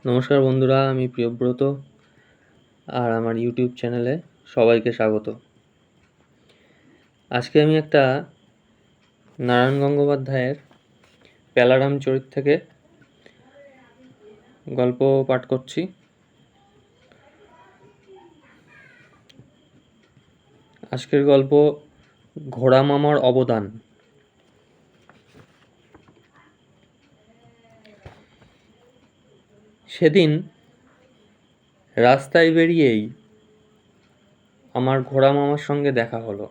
নমস্কার বন্ধুরা, আমি প্রিয়ব্রত আর আমার ইউটিউব চ্যানেলে সবাইকে স্বাগত। আজকে আমি একটা নারায়ণ গঙ্গোপাধ্যায়ের প্যালারাম চরিত থেকে গল্প পাঠ করছি। আজকের গল্প ঘোড়া মামার অবদান। সেদিন রাস্তায় বেরিয়েই আমার ঘোড়া মামার সঙ্গে দেখা হলো।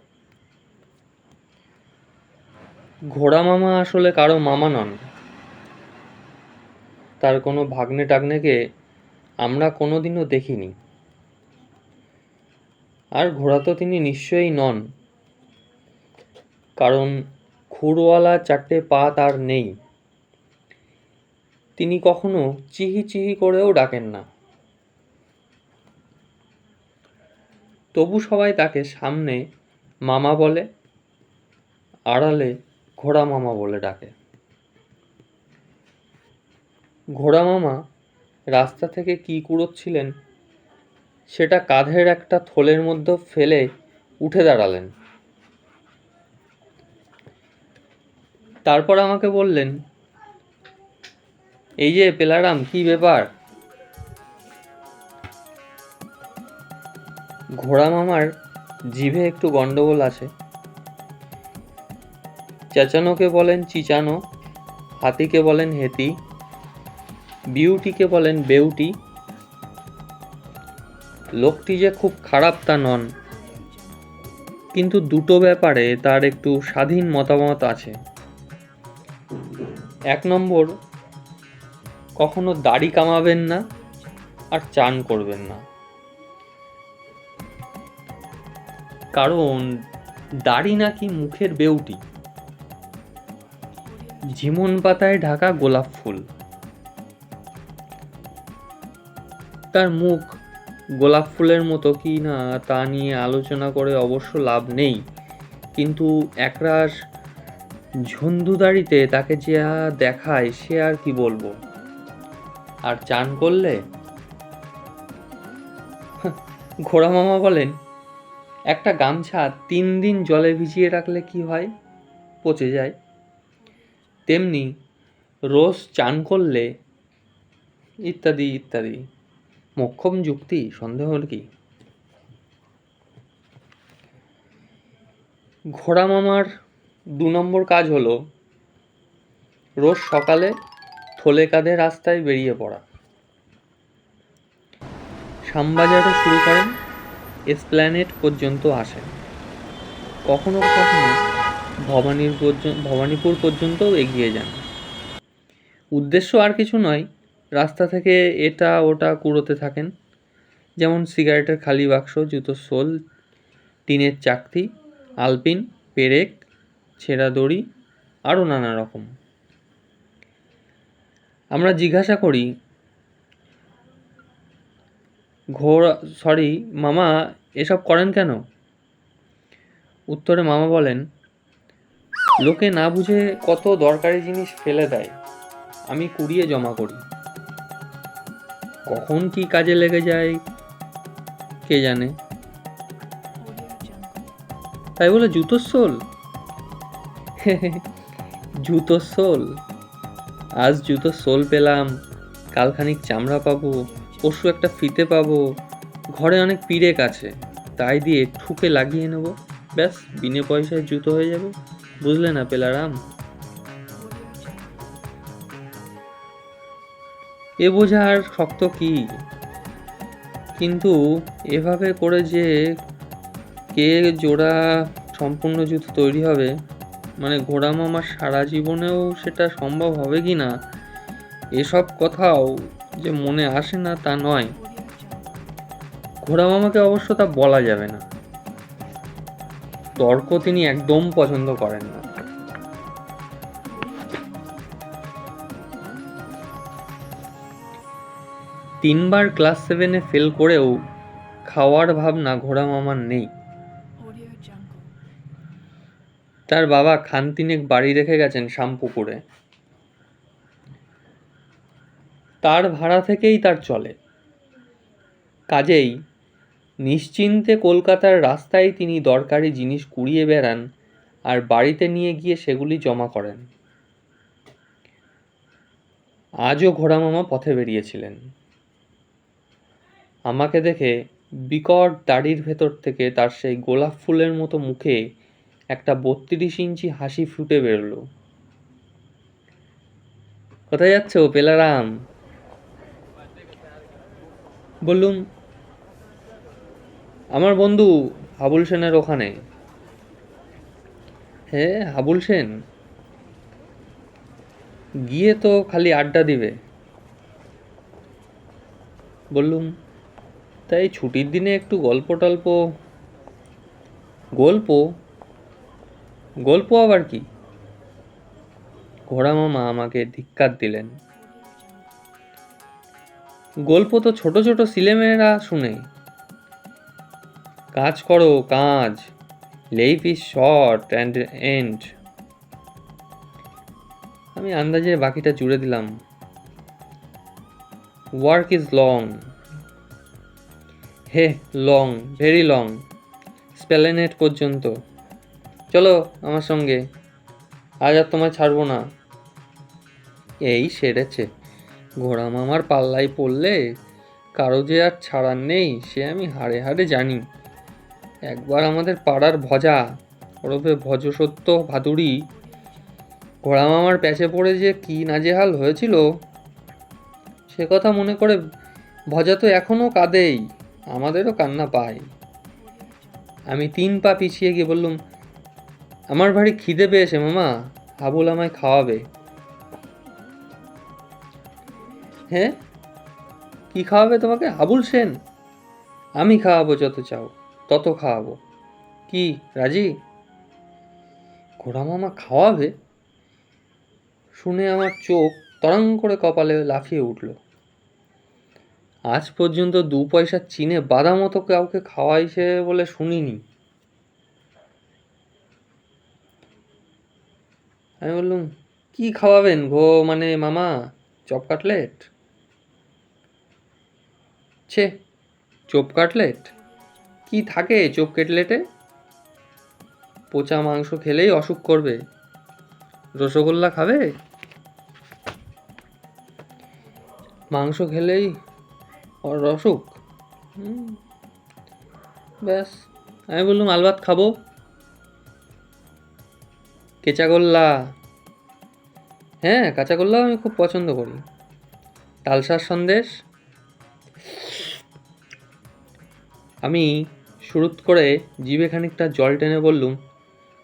ঘোড়া মামা আসলে কারো মামা নন। তার কোনো ভাগ্নে টাগ্নেকে আমরা কোনোদিনও দেখিনি। আর ঘোড়া তো তিনি নিশ্চয়ই নন, কারণ খুরওয়ালা চারটে পা তার নেই। তিনি কখনো চিহি চিহি করেও ডাকেন না। তবু সবাই তাকে সামনে মামা বলে, আড়ালে ঘোড়া মামা বলে ডাকে। ঘোড়া মামা রাস্তা থেকে কি কুড়োচ্ছিলেন সেটা কাঁধের একটা থলের মধ্যে ফেলে উঠে দাঁড়ালেন। তারপর আমাকে বললেন, এই যে পেলারাম, কি ব্যাপার? ঘোড়া মামার জিভে একটু গন্ডগোল আছে। চেঁচানোকে বলেন চিচানো, হাতিকে বলেন হেতি, বিউটিকে বলেন বেউটি। লোকটি যে খুব খারাপ তা নন, কিন্তু দুটো ব্যাপারে তার একটু স্বাধীন মতামত আছে। 1 নম্বর, কখনো দাড়ি কামাবেন না আর চান করবেন না, কারণ দাড়ি নাকি মুখের বেউটি। ঝিমন পাতায় ঢাকা গোলাপ ফুল, তার মুখ গোলাপ ফুলের মতো কি না তা নিয়ে আলোচনা করে অবশ্য লাভ নেই, কিন্তু একরাশ ঝুন্দু দাড়িতে তাকে যা দেখায় সে আর কি বলবো। আর চান করলে ঘোড়া মামা বলেন, একটা গামছা 3 দিন জলে ভিজিয়ে রাখলে কি হয়? পচে যায়। তেমনি রোজ চান করলে ইত্যাদি ইত্যাদি। মোক্ষম যুক্তি, সন্দেহর কি? ঘোড়া মামার 2 নম্বর কাজ হলো রোজ সকালে থলে কাঁধে রাস্তায় বেরিয়ে পড়া। শ্যামবাজারও শুরু করেন, এসপ্ল্যানেড পর্যন্ত আসেন, কখনো কখনো ভবানীপুর পর্যন্তও এগিয়ে যান। উদ্দেশ্য আর কিছু নয়, রাস্তা থেকে এটা ওটা কুড়োতে থাকেন, যেমন সিগারেটের খালি বাক্স, জুতোর সোল, টিনের চাকতি, আলপিন, পেরেক, ছেঁড়া দড়ি, আরও নানা রকম। আমরা জিজ্ঞাসা করি, মামা এসব করেন কেন? উত্তরে মামা বলেন, লোকে না বুঝে কত দরকারি জিনিস ফেলে দেয়, আমি কুড়িয়ে জমা করি। কখন কি কাজে লেগে যায় কে জানে। তাই বলে জুতোর সোল? জুতোর সোল? আজ জুতোর সোল পেলাম, কাল খানিক চামড়া পাবো, পরশু একটা ফিতে পাবো, ঘরে অনেক পিরেক আছে, তাই দিয়ে ঠুকে লাগিয়ে নেব, ব্যাস বিনে পয়সায় জুতো হয়ে যাবে। বুঝলে না পেলারাম? এ বোঝা আর শক্ত কি, কিন্তু এভাবে করে যে কে জোড়া সম্পূর্ণ জুতো তৈরি হবে, মানে ঘোড়া মামার সারা জীবনেও সেটা সম্ভব হবে কি না, এসব কথাও যে মনে আসে না তা নয়। ঘোড়া মামাকে অবশ্য তা বলা যাবে না, তর্ক তিনি একদম পছন্দ করেন না। তিনবার ক্লাস 7-এ ফেল করেও খাওয়ার ভাবনা ঘোড়া মামার নেই। তার বাবা খানতিনেক বাড়ি রেখে গেছেন শামপুকুরে। তার ভাড়া থেকেই তার চলে। কাজেই নিশ্চিন্তে কলকাতার রাস্তায় তিনি দরকারি জিনিস কুড়িয়ে বেড়ান আর বাড়িতে নিয়ে গিয়ে সেগুলি জমা করেন। আজও ঘোড়ামামা পথে বেরিয়েছিলেন। আমাকে দেখে বিকট দাড়ির ভেতর থেকে তার সেই গোলাপ ফুলের মতো মুখে একটা ৩২ ইঞ্চি হাসি ফুটে বেরোল। কোথায় যাচ্ছ পেলারাম? বললুম, আমার বন্ধু হাবুল সেনের ওখানে। হ্যাঁ, হাবুল সেন? গিয়ে তো খালি আড্ডা দিবে। বললুম, তাই ছুটির দিনে একটু গল্প টল্প। গল্প? গল্প আবার কি? ঘোড়ামামা আমাকে ধিক্কার দিলেন। গল্প তো ছোট ছোট ছেলেমেয়েরা শুনে। কাজ করো, কাজ। Life is short and end. আমি আন্দাজে বাকিটা জুড়ে দিলাম। Work is long. Hey, long, very long. স্প্যালেনেট পর্যন্ত। চলো আমার সঙ্গে, আজ আর তোমায় ছাড়বো না। এই সেরেছে, ঘোড়ামামার পাল্লায় পড়লে কারো যে আর ছাড়ার নেই সে আমি হাড়ে হাড়ে জানি। একবার আমাদের পাড়ার ভজা ওরফে ভজসত্য ভাদুড়ি ঘোড়ামামার প্যাচে পড়ে যে কি নাজেহাল হয়েছিল সে কথা মনে করে ভজা তো এখনও কাঁদেই, আমাদেরও কান্না পায়। আমি ৩ পা পিছিয়ে গিয়ে বললুম, আমার ভারী খিদে পেয়েছে মামা, হাবুল আমায় খাওয়াবে। হ্যাঁ, কি খাওয়াবে তোমাকে? হাবুল সেন? আমি খাওয়াবো, যত চাও তত খাওয়াবো। কি রাজি? ঘোড়ামামা খাওয়াবে শুনে আমার চোখ তরং করে কপালে লাফিয়ে উঠল। আজ পর্যন্ত ২ পয়সা চিনে বাদামও তো কাউকে খাওয়াইছে বলে শুনিনি। আমি বললুম, কি খাওয়াবেন গো মানে মামা? Chop cutlet? ছে, চপ কাটলেট? কি থাকে চপ কাটলেটে? পচা মাংস খেলেই অসুখ করবে। রসগোল্লা খাবে? মাংস খেলেই অসুখ? ব্যাস। আমি বললাম, আলবাত খাবো। কেঁচাগোল্লা? হ্যাঁ, কাঁচাগোল্লাও আমি খুব পছন্দ করি। তালসার সন্দেশ? আমি শুরুত করে জিভে খানিকটা জল টেনে বললুম,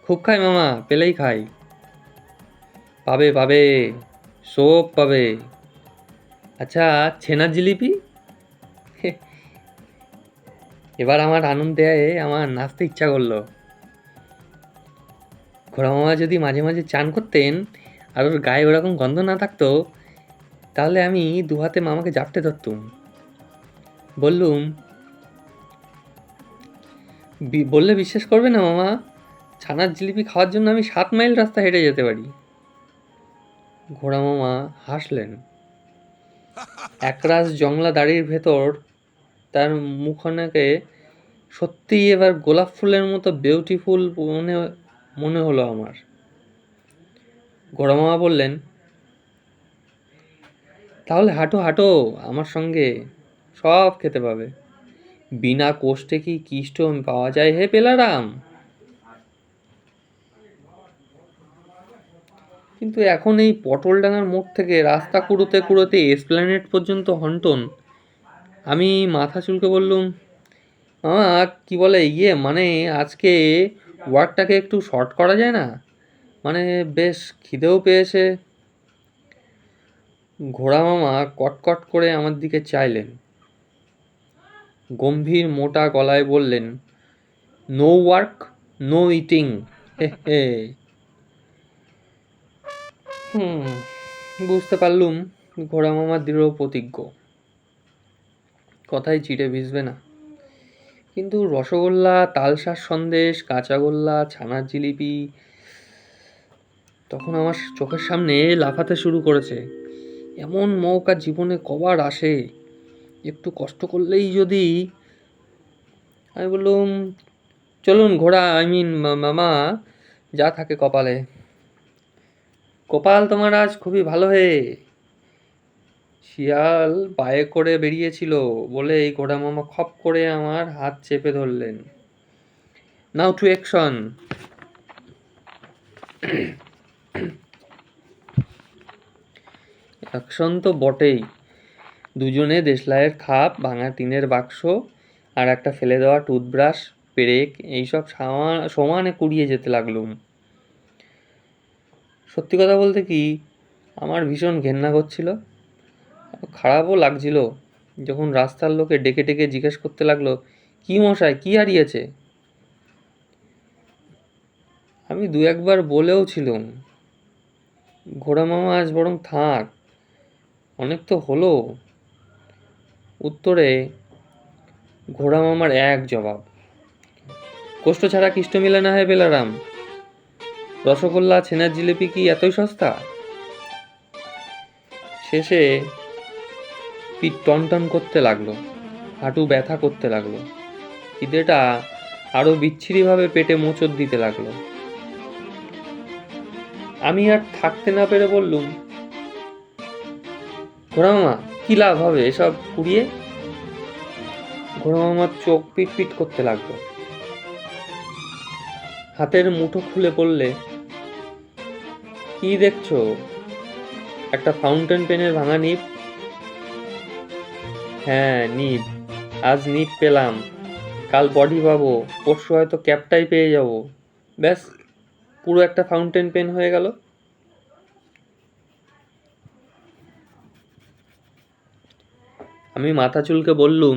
খুব খাই মামা, পেলেই খাই। পাবে পাবে, সব পাবে। আচ্ছা, ছেনার জিলিপি? এবার আমার আনন্দে আমার নাচতে ইচ্ছা করলো। ঘোড়ামামা যদি মাঝে মাঝে চান করতেন আর ওর গায়ে ওরকম গন্ধ না থাকতো তাহলে আমি ২ হাতে মামাকে জাপটে ধরতুম। বললুম, বললে বিশ্বাস করবে না মামা, ছানার জিলিপি খাওয়ার জন্য আমি ৭ মাইল রাস্তা হেঁটে যেতে পারি। ঘোড়ামামা হাসলেন। একরাশ জংলা দাড়ির ভেতর তার মুখখানাকে সত্যিই এবার গোলাপ ফুলের মতো বিউটিফুল মনে হলো আমার। ঘোড়ামামা বললেন, তাহলে হাঁটো হাঁটো আমার সঙ্গে, সব খেতে পাবে। বিনা কষ্টে কি কিষ্ট পাওয়া যায় হে পেলারাম? কিন্তু এখন এই পটলডাঙ্গার মোড় থেকে রাস্তা কুড়োতে কুড়োতে এসপ্ল্যানেড পর্যন্ত হন্টন। আমি মাথা চুলকে বললুম, মামা কি বলে মানে আজকে ওয়ার্কটাকে একটু শর্ট করা যায় না? মানে বেশ খিদেও পেয়েছে। ঘোড়ামামা কটকট করে আমার দিকে চাইলেন। গম্ভীর মোটা গলায় বললেন, নো ওয়ার্ক, নো ইটিং। হে হে। বুঝতে পারলুম ঘোড়ামামা দৃঢ় প্রতিজ্ঞ, কথাই চিড়ে ভিজবে না। কিন্তু রসগোল্লা, তালসার সন্দেশ, কাঁচাগোল্লা, ছানার জিলিপি তখন আমার চোখের সামনে লাফাতে শুরু করেছে। এমন মৌকা জীবনে কবার আসে, একটু কষ্ট করলেই যদি। আমি বললুম, চলুন ঘোড়া, মামা, যা থাকে কপালে। কপাল তোমার আজ খুবই ভালো হে। শিয়াল পায়ে করে বেরিয়েছিল বলে এই ঘোড়া মামা খপ করে আমার হাত চেপে ধরলেন। নাও টু অ্যাকশন। অ্যাকশন তো বটেই। দুজনে দেশলাইয়ের খাপ, ভাঙা টিনের বাক্স আর একটা ফেলে দেওয়া টুথব্রাশ, পেরেক এইসব সমানে কুড়িয়ে যেতে লাগলুম। সত্যি কথা বলতে কি, আমার ভীষণ ঘেন্না করছিল, খারাপও লাগছিল যখন রাস্তার লোকে ডেকে ডেকে জিজ্ঞেস করতে লাগলো, কি মশাই, কি হারিয়েছে? আমি দু একবার বলেও ছিলুম, ঘোড়া মামা আজ বরং থাক, অনেক তো হলো। উত্তরে ঘোড়া মামার এক জবাব, কষ্ট ছাড়া কিষ্ট মিলে না হয় বেলারাম। রসগোল্লা ছেনার জিলিপি কি এতই সস্তা? শেষে পিঠ টনটন করতে লাগলো, হাঁটু ব্যথা করতে লাগলো, খিদেটা আরো বিচ্ছিরিভাবে পেটে মোচড় দিতে লাগলো। আমি আর থাকতে না পেরে বললুম, ঘোড়া মামা, কি লাভ হবে এসব কুড়িয়ে? ঘোড়া মামার চোখ পিট পিট করতে লাগলো, হাতের মুঠো খুলে পড়লে, কি দেখছো? একটা ফাউন্টেন পেনের ভাঙা নিব। হ্যাঁ, নিব। আজ নিব পেলাম, কাল বডি পাবো, পরশু হয়তো ক্যাপটাই পেয়ে যাব। ব্যাস, পুরো একটা ফাউন্টেন পেন হয়ে গেল। আমি মাথা চুলকে বললুম,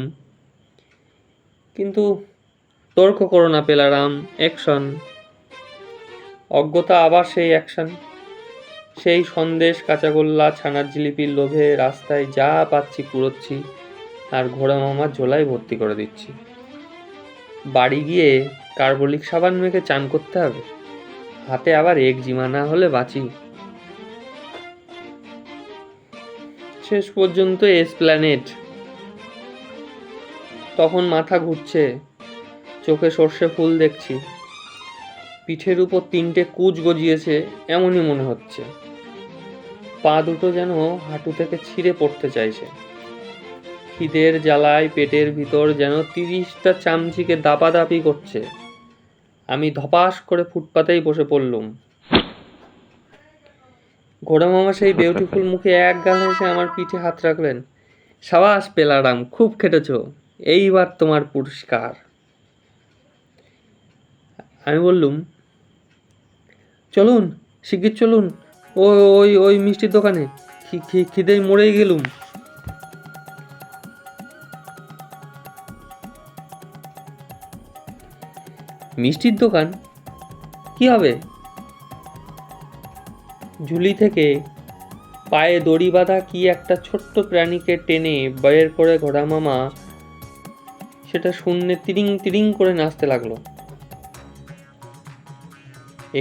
কিন্তু তর্ক করো না পেলারাম, অ্যাকশন। অজ্ঞতা আবার সেই অ্যাকশন। সেই সন্দেশ, কাঁচাগোল্লা, ছানার জিলিপির লোভে রাস্তায় যা পাচ্ছি কুড়োচ্ছি আর ঘোড়া মামার ঝোলায় ভর্তি করে দিচ্ছি। বাড়ি গিয়ে কার্বলিক সাবান মেখে চান করতে হবে, হাতে আবার একজিমা না হলে বাঁচি। শেষ পর্যন্ত এসপ্ল্যানেড। তখন মাথা ঘুরছে, চোখে সর্ষে ফুল দেখছি, পিঠের উপর 3টে কুচ গজিয়েছে এমনই মনে হচ্ছে, পা দুটো যেন হাঁটু থেকে ছিঁড়ে পড়তে চাইছে। খিদের জ্বালায় পেটের ভিতর যেন 30টা চামচিকে দাপাদাপি করছে। আমি ধপাস করে ফুটপাতেই বসে পড়লুম। ঘোড়া মামা সেই বিউটিফুল মুখে এক গাল হেসে আমার পিঠে হাত রাখলেন। সাবাস পেলারাম, খুব খেটেছ, এইবার তোমার পুরস্কার। আমি বললুম, চলুন, শিগগির চলুন, ওই ওই ওই মিষ্টির দোকানে, খিদেই মরেই গেলুম। মিষ্টির দোকান? কি হবে? ঝুলি থেকে পায়ে দড়ি বাঁধা কি একটা ছোট্ট প্রাণীকে টেনে বের করে ঘোড়া মামা সেটা শূন্যে তিরিং তিরিং করে নাচতে লাগলো।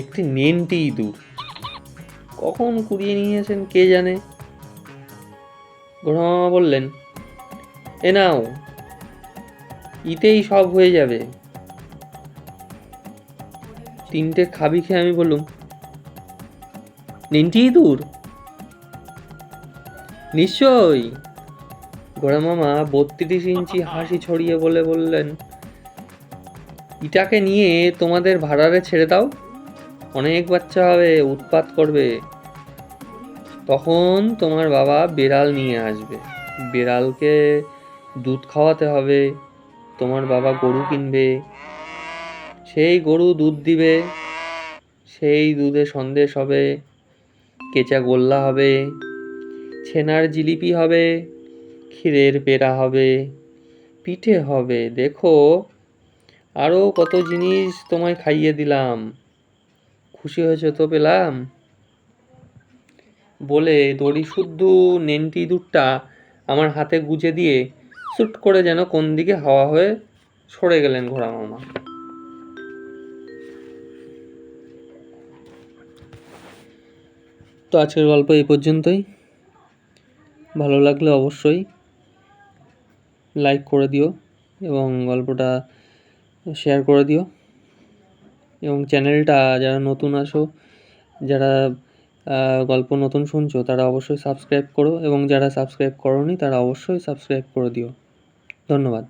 একটি নেন্টি ইঁদুর, কখন কুড়িয়ে নিয়েছেন কে জানে। ঘোড়া মামা বললেন, এ নাও, ইতেই সব হয়ে যাবে। 3টে খাবি খেয়ে আমি বললুম, নেন্টি ইঁদুর? নিশ্চয়ই। ঘোড়া মামা 32 ইঞ্চি হাসি ছড়িয়ে বললেন, ইটাকে নিয়ে তোমাদের ভাড়ারে ছেড়ে দাও, অনেক বাচ্চা হবে, উৎপাত করবে। তখন তোমার বাবা বিড়াল নিয়ে আসবে, বিড়ালকে দুধ খাওয়াতে হবে, তোমার বাবা গরু কিনবে, সেই গরু দুধ দিবে, সেই দুধে সন্দেশ হবে, কেঁচা গোল্লা হবে, ছেনার জিলিপি হবে, ক্ষীরের পেড়া হবে, পিঠে হবে, দেখো আরো কত জিনিস তোমায় খাইয়ে দিলাম, খুশি হয়েছে তো পেলাম? বলে দড়ি শুদ্ধ নেন্টি ইঁদুরটা আমার হাতে গুজে দিয়ে সুট করে যেন কোন দিকে হাওয়া হয়ে সরে গেলেন ঘোড়া মামা। তো আজকের গল্প এই পর্যন্তই। ভালো লাগলে অবশ্যই লাইক করে দিও এবং গল্পটা শেয়ার করে দিও, এবং চ্যানেলটা যারা নতুন আসো, যারা গল্প নতুন শুনছো তারা অবশ্যই সাবস্ক্রাইব করো, এবং যারা সাবস্ক্রাইব করোনি তারা অবশ্যই সাবস্ক্রাইব করে দিও। ধন্যবাদ।